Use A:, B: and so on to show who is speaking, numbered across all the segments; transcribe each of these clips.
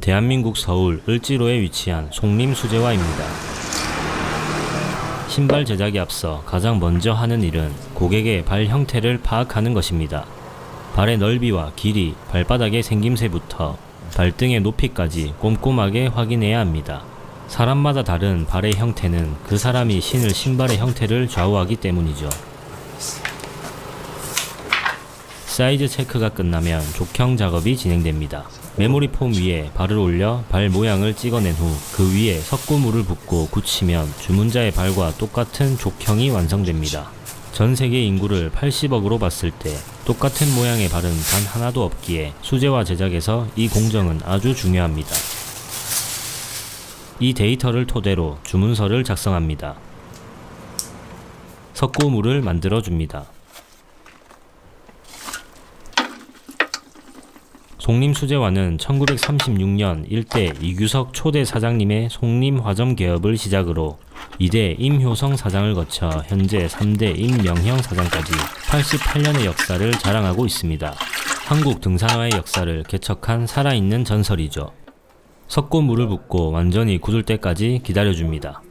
A: 대한민국 서울 을지로에 위치한 송림수제화입니다. 신발 제작에 앞서 가장 먼저 하는 일은 고객의 발 형태를 파악하는 것입니다. 발의 넓이와 길이, 발바닥의 생김새부터 발등의 높이까지 꼼꼼하게 확인해야 합니다. 사람마다 다른 발의 형태는 그 사람이 신을 신발의 형태를 좌우하기 때문이죠. 사이즈 체크가 끝나면 족형 작업이 진행됩니다. 메모리 폼 위에 발을 올려 발 모양을 찍어낸 후 그 위에 석고물을 붓고 굳히면 주문자의 발과 똑같은 족형이 완성됩니다. 전 세계 인구를 80억으로 봤을 때 똑같은 모양의 발은 단 하나도 없기에 수제화 제작에서 이 공정은 아주 중요합니다. 이 데이터를 토대로 주문서를 작성합니다. 석고물을 만들어줍니다. 송림수제화는 1936년 일대 이규석 초대 사장님의 송림화점 개업을 시작으로 2대 임효성 사장을 거쳐 현재 3대 임명형 사장까지 88년의 역사를 자랑하고 있습니다. 한국 등산화의 역사를 개척한 살아있는 전설이죠. 석고물을 붓고 완전히 굳을 때까지 기다려줍니다.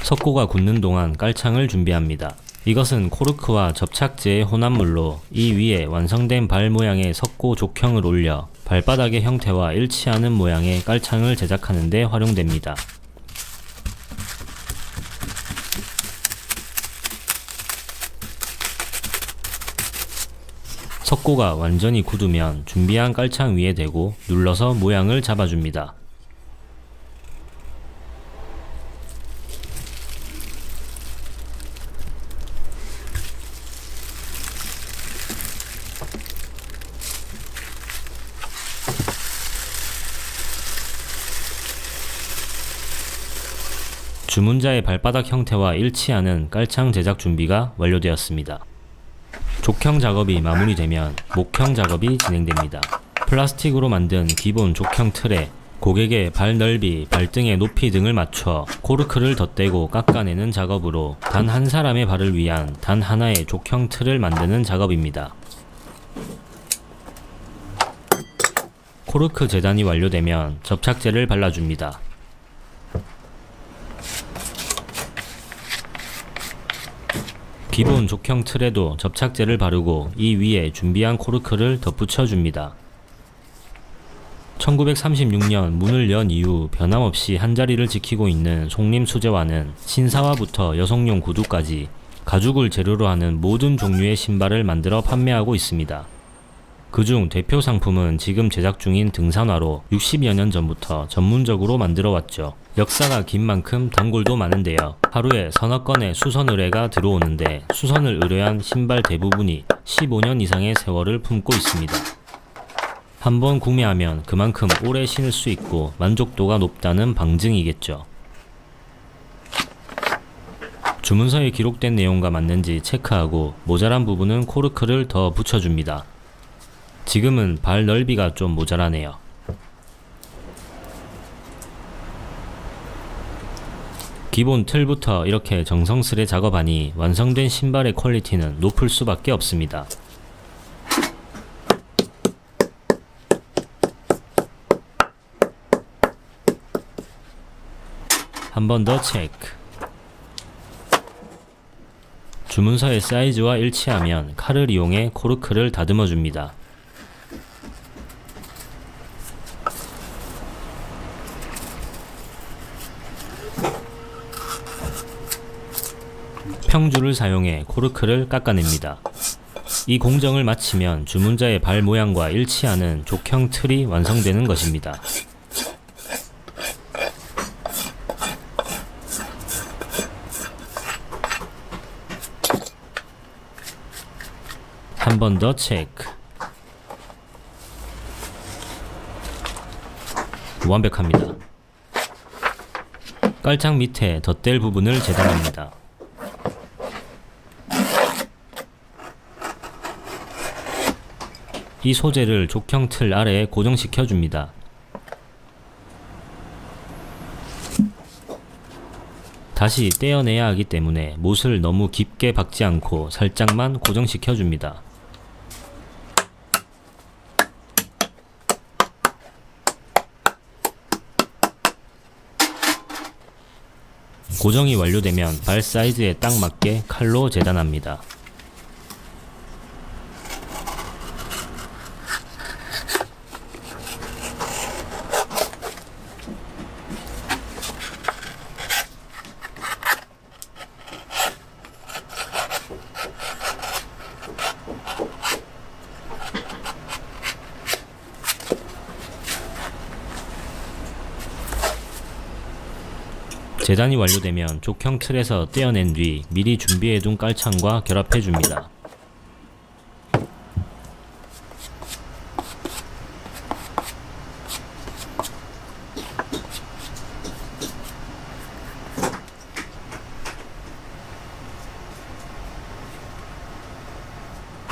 A: 석고가 굳는 동안 깔창을 준비합니다. 이것은 코르크와 접착제의 혼합물로 이 위에 완성된 발 모양의 석고 족형을 올려 발바닥의 형태와 일치하는 모양의 깔창을 제작하는 데 활용됩니다. 석고가 완전히 굳으면 준비한 깔창 위에 대고 눌러서 모양을 잡아줍니다. 주문자의 발바닥 형태와 일치하는 깔창 제작 준비가 완료되었습니다. 족형 작업이 마무리되면 목형 작업이 진행됩니다. 플라스틱으로 만든 기본 족형 틀에 고객의 발 넓이, 발등의 높이 등을 맞춰 코르크를 덧대고 깎아내는 작업으로 단 한 사람의 발을 위한 단 하나의 족형 틀을 만드는 작업입니다. 코르크 재단이 완료되면 접착제를 발라줍니다. 기본 족형 틀에도 접착제를 바르고 이 위에 준비한 코르크를 덧붙여 줍니다. 1936년 문을 연 이후 변함없이 한자리를 지키고 있는 송림수제화는 신사화부터 여성용 구두까지 가죽을 재료로 하는 모든 종류의 신발을 만들어 판매하고 있습니다. 그중 대표 상품은 지금 제작 중인 등산화로 60여 년 전부터 전문적으로 만들어 왔죠. 역사가 긴 만큼 단골도 많은데요. 하루에 서너 건의 수선 의뢰가 들어오는데 수선을 의뢰한 신발 대부분이 15년 이상의 세월을 품고 있습니다. 한번 구매하면 그만큼 오래 신을 수 있고 만족도가 높다는 방증이겠죠. 주문서에 기록된 내용과 맞는지 체크하고 모자란 부분은 코르크를 더 붙여줍니다. 지금은 발 넓이가 좀 모자라네요. 기본 틀부터 이렇게 정성스레 작업하니 완성된 신발의 퀄리티는 높을 수밖에 없습니다. 한 번 더 체크. 주문서의 사이즈와 일치하면 칼을 이용해 코르크를 다듬어 줍니다. 평줄을 사용해 코르크를 깎아냅니다. 이 공정을 마치면 주문자의 발 모양과 일치하는 족형 틀이 완성되는 것입니다. 한 번 더 체크. 완벽합니다. 깔창 밑에 덧댈 부분을 재단합니다. 이 소재를 족형 틀 아래에 고정시켜 줍니다. 다시 떼어내야 하기 때문에 못을 너무 깊게 박지 않고 살짝만 고정시켜 줍니다. 고정이 완료되면 발 사이즈에 딱 맞게 칼로 재단합니다. 재단이 완료되면 족형 틀에서 떼어낸 뒤 미리 준비해둔 깔창과 결합해줍니다.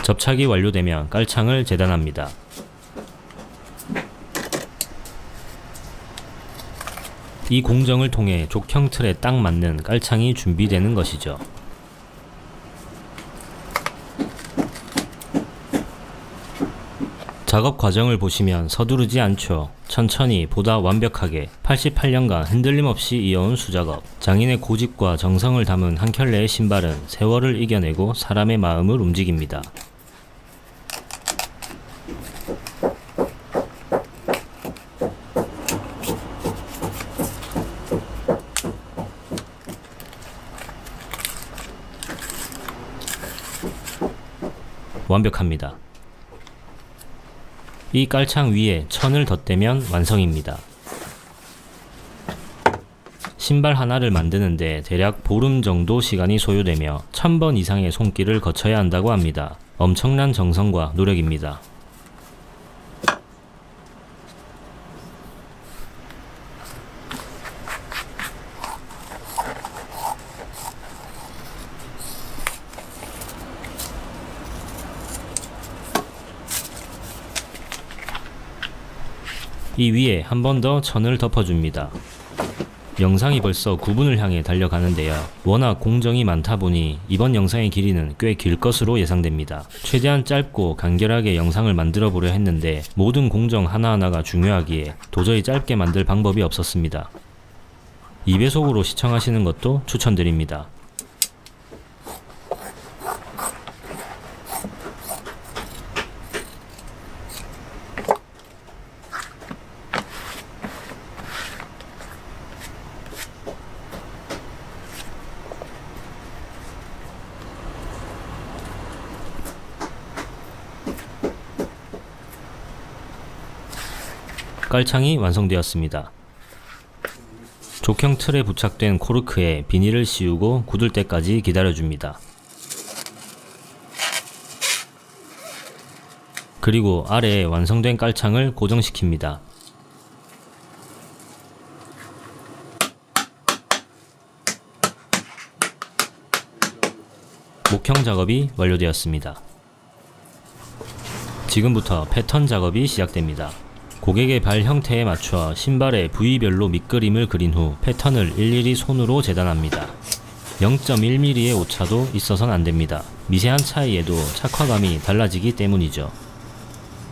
A: 접착이 완료되면 깔창을 재단합니다. 이 공정을 통해 족형 틀에 딱 맞는 깔창이 준비되는 것이죠. 작업 과정을 보시면 서두르지 않죠. 천천히 보다 완벽하게 88년간 흔들림 없이 이어온 수작업. 장인의 고집과 정성을 담은 한 켤레의 신발은 세월을 이겨내고 사람의 마음을 움직입니다. 완벽합니다. 이 깔창 위에 천을 덧대면 완성입니다. 신발 하나를 만드는데 대략 보름 정도 시간이 소요되며 1000번 이상의 손길을 거쳐야 한다고 합니다. 엄청난 정성과 노력입니다. 이 위에 한 번 더 천을 덮어줍니다. 영상이 벌써 9분을 향해 달려가는데요. 워낙 공정이 많다 보니 이번 영상의 길이는 꽤 길 것으로 예상됩니다. 최대한 짧고 간결하게 영상을 만들어 보려 했는데 모든 공정 하나하나가 중요하기에 도저히 짧게 만들 방법이 없었습니다. 2배속으로 시청하시는 것도 추천드립니다. 깔창이 완성되었습니다. 족형 틀에 부착된 코르크에 비닐을 씌우고 굳을 때까지 기다려줍니다. 그리고 아래에 완성된 깔창을 고정시킵니다. 목형 작업이 완료되었습니다. 지금부터 패턴 작업이 시작됩니다. 고객의 발 형태에 맞춰 신발의 부위별로 밑그림을 그린 후 패턴을 일일이 손으로 재단합니다. 0.1mm의 오차도 있어선 안됩니다. 미세한 차이에도 착화감이 달라지기 때문이죠.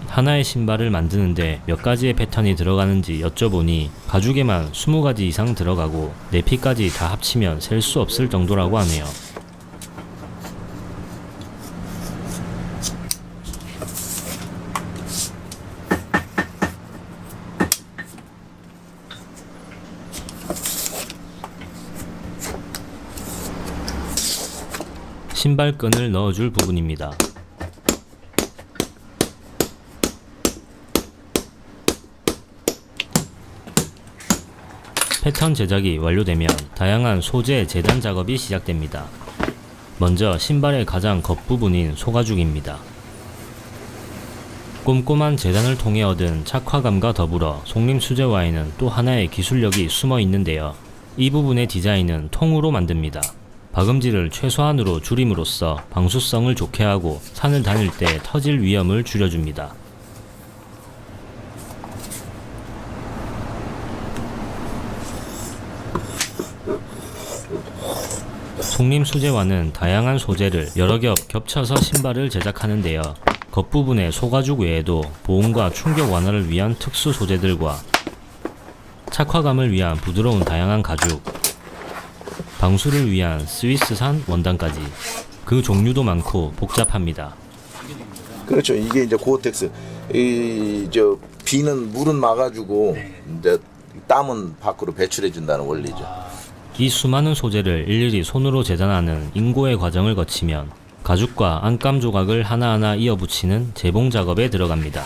A: 하나의 신발을 만드는데 몇 가지의 패턴이 들어가는지 여쭤보니 가죽에만 20가지 이상 들어가고 내피까지 다 합치면 셀 수 없을 정도라고 하네요. 신발끈을 넣어줄 부분입니다. 패턴 제작이 완료되면 다양한 소재 재단 작업이 시작됩니다. 먼저 신발의 가장 겉부분인 소가죽입니다. 꼼꼼한 재단을 통해 얻은 착화감과 더불어 속림 수제화에는 또 하나의 기술력이 숨어 있는데요. 이 부분의 디자인은 통으로 만듭니다. 박음질을 최소한으로 줄임으로써 방수성을 좋게 하고 산을 다닐 때 터질 위험을 줄여줍니다. 속림 수제화는 다양한 소재를 여러 겹 겹쳐서 신발을 제작하는데요. 겉부분의 소가죽 외에도 보온과 충격 완화를 위한 특수 소재들과 착화감을 위한 부드러운 다양한 가죽, 방수를 위한 스위스산 원단까지 그 종류도 많고 복잡합니다.
B: 그렇죠. 이게 이제 고어텍스. 비는 물은 막아주고 이제 땀은 밖으로 배출해 준다는 원리죠.
A: 이 수많은 소재를 일일이 손으로 재단하는 인고의 과정을 거치면 가죽과 안감 조각을 하나하나 이어붙이는 재봉 작업에 들어갑니다.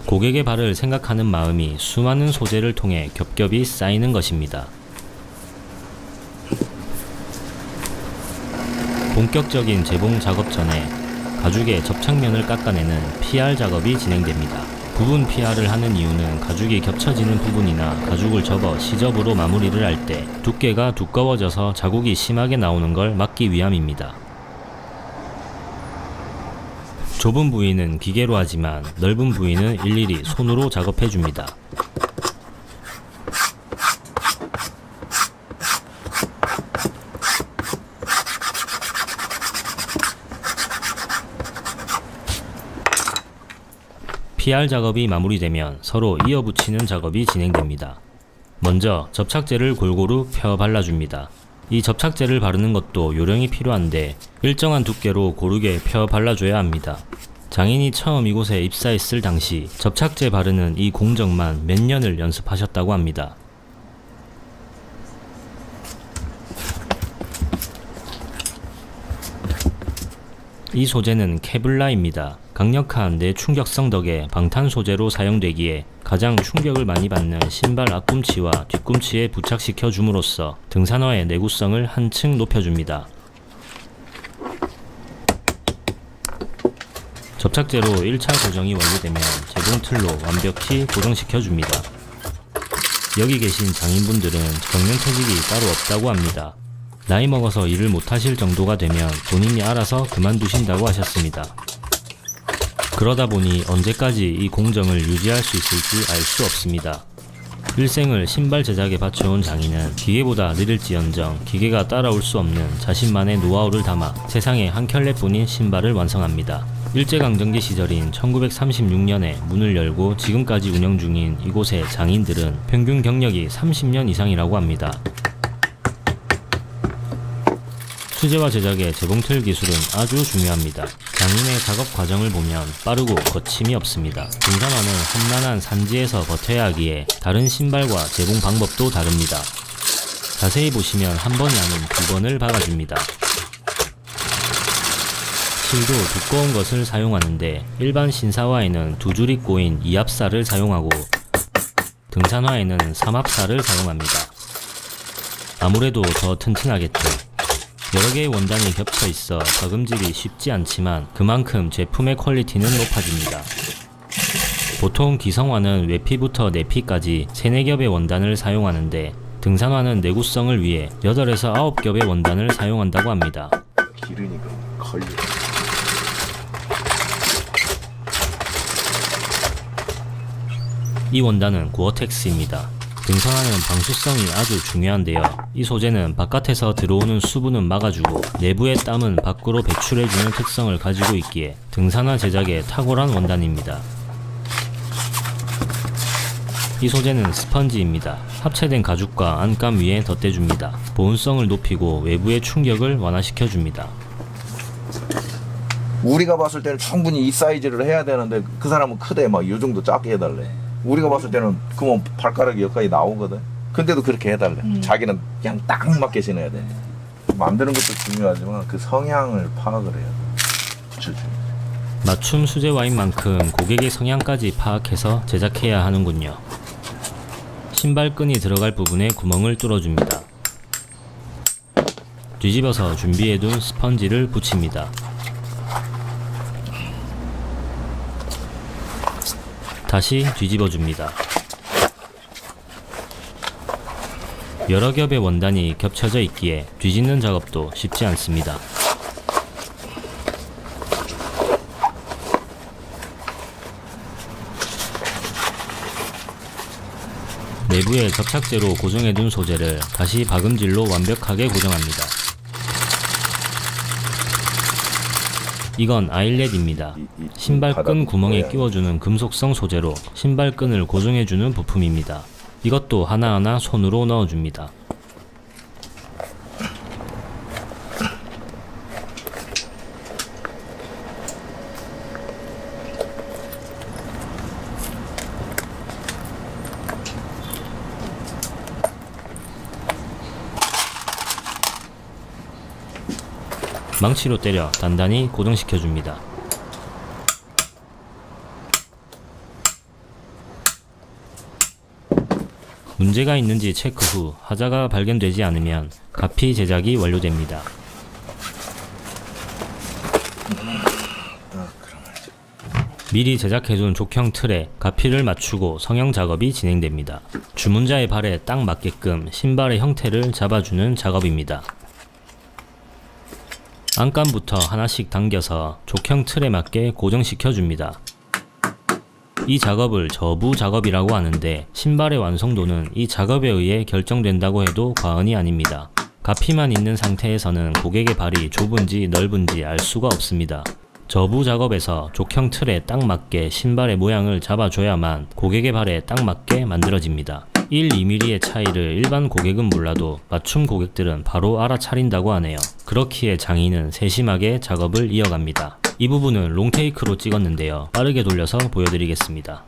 A: 고객의 발을 생각하는 마음이 수많은 소재를 통해 겹겹이 쌓이는 것입니다. 본격적인 재봉 작업 전에 가죽의 접착면을 깎아내는 PR 작업이 진행됩니다. 부분 PR을 하는 이유는 가죽이 겹쳐지는 부분이나 가죽을 접어 시접으로 마무리를 할 때 두께가 두꺼워져서 자국이 심하게 나오는 걸 막기 위함입니다. 좁은 부위는 기계로 하지만 넓은 부위는 일일이 손으로 작업해줍니다. PR 작업이 마무리되면 서로 이어붙이는 작업이 진행됩니다. 먼저 접착제를 골고루 펴 발라줍니다. 이 접착제를 바르는 것도 요령이 필요한데 일정한 두께로 고르게 펴 발라줘야 합니다. 장인이 처음 이곳에 입사했을 당시 접착제 바르는 이 공정만 몇 년을 연습하셨다고 합니다. 이 소재는 케블라입니다. 강력한 내충격성 덕에 방탄 소재로 사용되기에 가장 충격을 많이 받는 신발 앞꿈치와 뒤꿈치에 부착시켜 줌으로써 등산화의 내구성을 한층 높여줍니다. 접착제로 1차 고정이 완료되면 재봉틀로 완벽히 고정시켜줍니다. 여기 계신 장인분들은 정년퇴직이 따로 없다고 합니다. 나이 먹어서 일을 못하실 정도가 되면 본인이 알아서 그만두신다고 하셨습니다. 그러다 보니 언제까지 이 공정을 유지할 수 있을지 알 수 없습니다. 일생을 신발 제작에 바쳐온 장인은 기계보다 느릴지언정 기계가 따라올 수 없는 자신만의 노하우를 담아 세상에 한 켤레뿐인 신발을 완성합니다. 일제강점기 시절인 1936년에 문을 열고 지금까지 운영 중인 이곳의 장인들은 평균 경력이 30년 이상이라고 합니다. 수제화 제작의 재봉틀 기술은 아주 중요합니다. 장인의 작업 과정을 보면 빠르고 거침이 없습니다. 등산화는 험난한 산지에서 버텨야 하기에 다른 신발과 재봉 방법도 다릅니다. 자세히 보시면 한 번이 아닌 두 번을 박아줍니다. 실도 두꺼운 것을 사용하는데 일반 신사화에는 두 줄이 꼬인 이합사를 사용하고 등산화에는 삼합사를 사용합니다. 아무래도 더 튼튼하겠죠. 여러 개의 원단이 겹쳐 있어 박음질이 쉽지 않지만 그만큼 제품의 퀄리티는 높아집니다. 보통 기성화는 외피부터 내피까지 3-4겹의 원단을 사용하는데 등산화는 내구성을 위해 8에서 9겹의 원단을 사용한다고 합니다.
B: 기르니까 걸려.
A: 이 원단은 고어텍스입니다. 등산화는 방수성이 아주 중요한데요. 이 소재는 바깥에서 들어오는 수분은 막아주고 내부의 땀은 밖으로 배출해주는 특성을 가지고 있기에 등산화 제작에 탁월한 원단입니다. 이 소재는 스펀지입니다. 합체된 가죽과 안감 위에 덧대줍니다. 보온성을 높이고 외부의 충격을 완화시켜줍니다.
B: 우리가 봤을 때는 충분히 이 사이즈를 해야 되는데 그 사람은 크대 막 이 정도 작게 해달래. 우리가 봤을 때는 그만 발가락이 여기까지 나오거든. 근데도 그렇게 해달래. 자기는 그냥 딱 맞게 신어야 돼. 만드는 것도 중요하지만 그 성향을 파악을 해야 돼.
A: 맞춤 수제화인 만큼 고객의 성향까지 파악해서 제작해야 하는군요. 신발끈이 들어갈 부분에 구멍을 뚫어줍니다. 뒤집어서 준비해둔 스펀지를 붙입니다. 다시 뒤집어줍니다. 여러 겹의 원단이 겹쳐져 있기에 뒤집는 작업도 쉽지 않습니다. 내부에 접착제로 고정해둔 소재를 다시 박음질로 완벽하게 고정합니다. 이건 아일렛입니다. 신발끈 구멍에 끼워주는 금속성 소재로 신발끈을 고정해주는 부품입니다. 이것도 하나하나 손으로 넣어줍니다. 망치로 때려 단단히 고정시켜줍니다. 문제가 있는지 체크 후 하자가 발견되지 않으면 가피 제작이 완료됩니다. 미리 제작해둔 족형 틀에 가피를 맞추고 성형 작업이 진행됩니다. 주문자의 발에 딱 맞게끔 신발의 형태를 잡아주는 작업입니다. 안감부터 하나씩 당겨서 족형 틀에 맞게 고정시켜줍니다. 이 작업을 저부 작업이라고 하는데 신발의 완성도는 이 작업에 의해 결정된다고 해도 과언이 아닙니다. 가피만 있는 상태에서는 고객의 발이 좁은지 넓은지 알 수가 없습니다. 저부 작업에서 족형 틀에 딱 맞게 신발의 모양을 잡아줘야만 고객의 발에 딱 맞게 만들어집니다. 1, 2mm의 차이를 일반 고객은 몰라도 맞춤 고객들은 바로 알아차린다고 하네요. 그렇기에 장인은 세심하게 작업을 이어갑니다. 이 부분은 롱테이크로 찍었는데요. 빠르게 돌려서 보여드리겠습니다.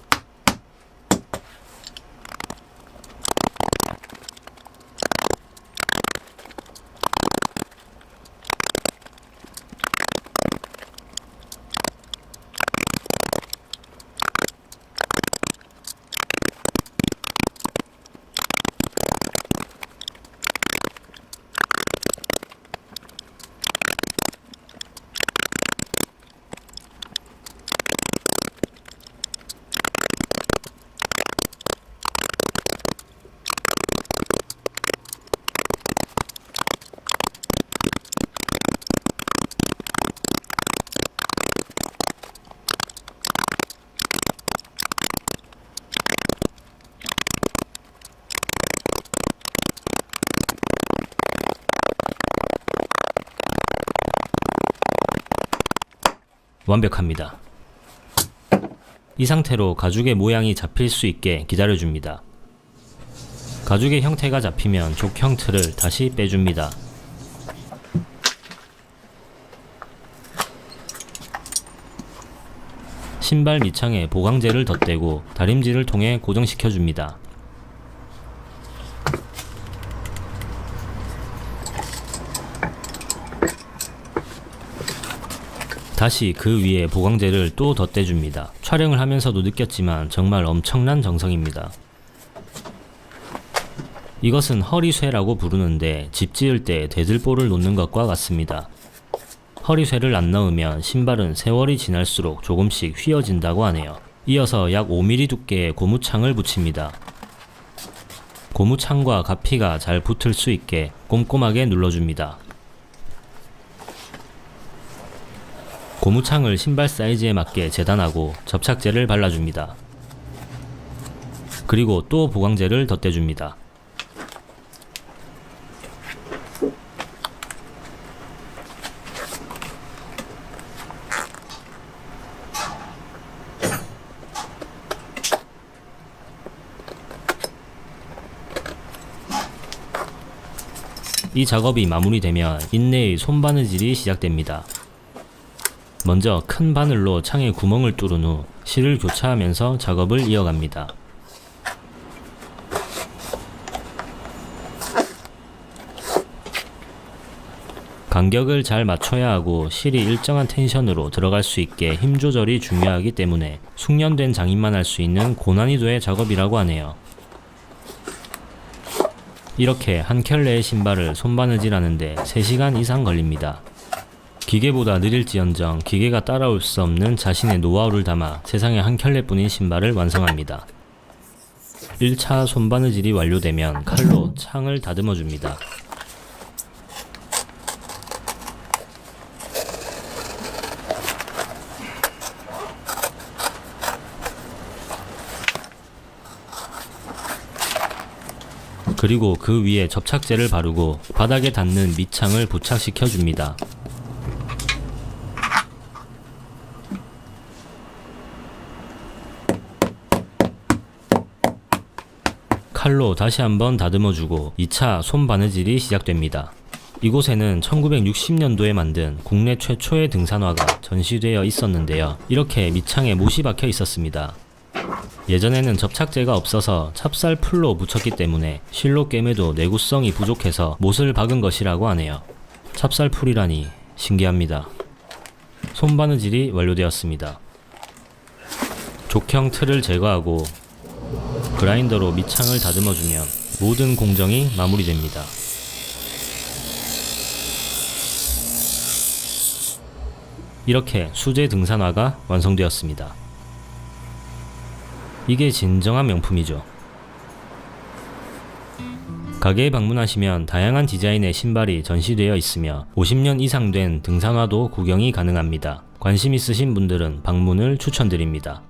A: 완벽합니다. 이 상태로 가죽의 모양이 잡힐 수 있게 기다려줍니다. 가죽의 형태가 잡히면 족형 틀을 다시 빼줍니다. 신발 밑창에 보강제를 덧대고 다림질을 통해 고정시켜줍니다. 다시 그 위에 보강제를 또 덧대줍니다. 촬영을 하면서도 느꼈지만 정말 엄청난 정성입니다. 이것은 허리쇠라고 부르는데 집 지을 때 대들보를 놓는 것과 같습니다. 허리쇠를 안 넣으면 신발은 세월이 지날수록 조금씩 휘어진다고 하네요. 이어서 약 5mm 두께의 고무창을 붙입니다. 고무창과 가피가 잘 붙을 수 있게 꼼꼼하게 눌러줍니다. 고무창을 신발 사이즈에 맞게 재단하고 접착제를 발라줍니다. 그리고 또 보강제를 덧대줍니다. 이 작업이 마무리되면 인내의 손바느질이 시작됩니다. 먼저 큰 바늘로 창에 구멍을 뚫은 후 실을 교차하면서 작업을 이어갑니다. 간격을 잘 맞춰야 하고 실이 일정한 텐션으로 들어갈 수 있게 힘 조절이 중요하기 때문에 숙련된 장인만 할 수 있는 고난이도의 작업이라고 하네요. 이렇게 한 켤레의 신발을 손바느질하는데 3시간 이상 걸립니다. 기계보다 느릴지언정 기계가 따라올 수 없는 자신의 노하우를 담아 세상에 한 켤레뿐인 신발을 완성합니다. 1차 손바느질이 완료되면 칼로 창을 다듬어 줍니다. 그리고 그 위에 접착제를 바르고 바닥에 닿는 밑창을 부착시켜 줍니다. 칼로 다시 한번 다듬어주고 2차 손 바느질이 시작됩니다. 이곳에는 1960년도에 만든 국내 최초의 등산화가 전시되어 있었는데요. 이렇게 밑창에 못이 박혀 있었습니다. 예전에는 접착제가 없어서 찹쌀 풀로 붙였기 때문에 실로 꿰매도 내구성이 부족해서 못을 박은 것이라고 하네요. 찹쌀 풀이라니 신기합니다. 손바느질이 완료되었습니다. 족형 틀을 제거하고 그라인더로 밑창을 다듬어주면 모든 공정이 마무리됩니다. 이렇게 수제 등산화가 완성되었습니다. 이게 진정한 명품이죠. 가게에 방문하시면 다양한 디자인의 신발이 전시되어 있으며 50년 이상 된 등산화도 구경이 가능합니다. 관심 있으신 분들은 방문을 추천드립니다.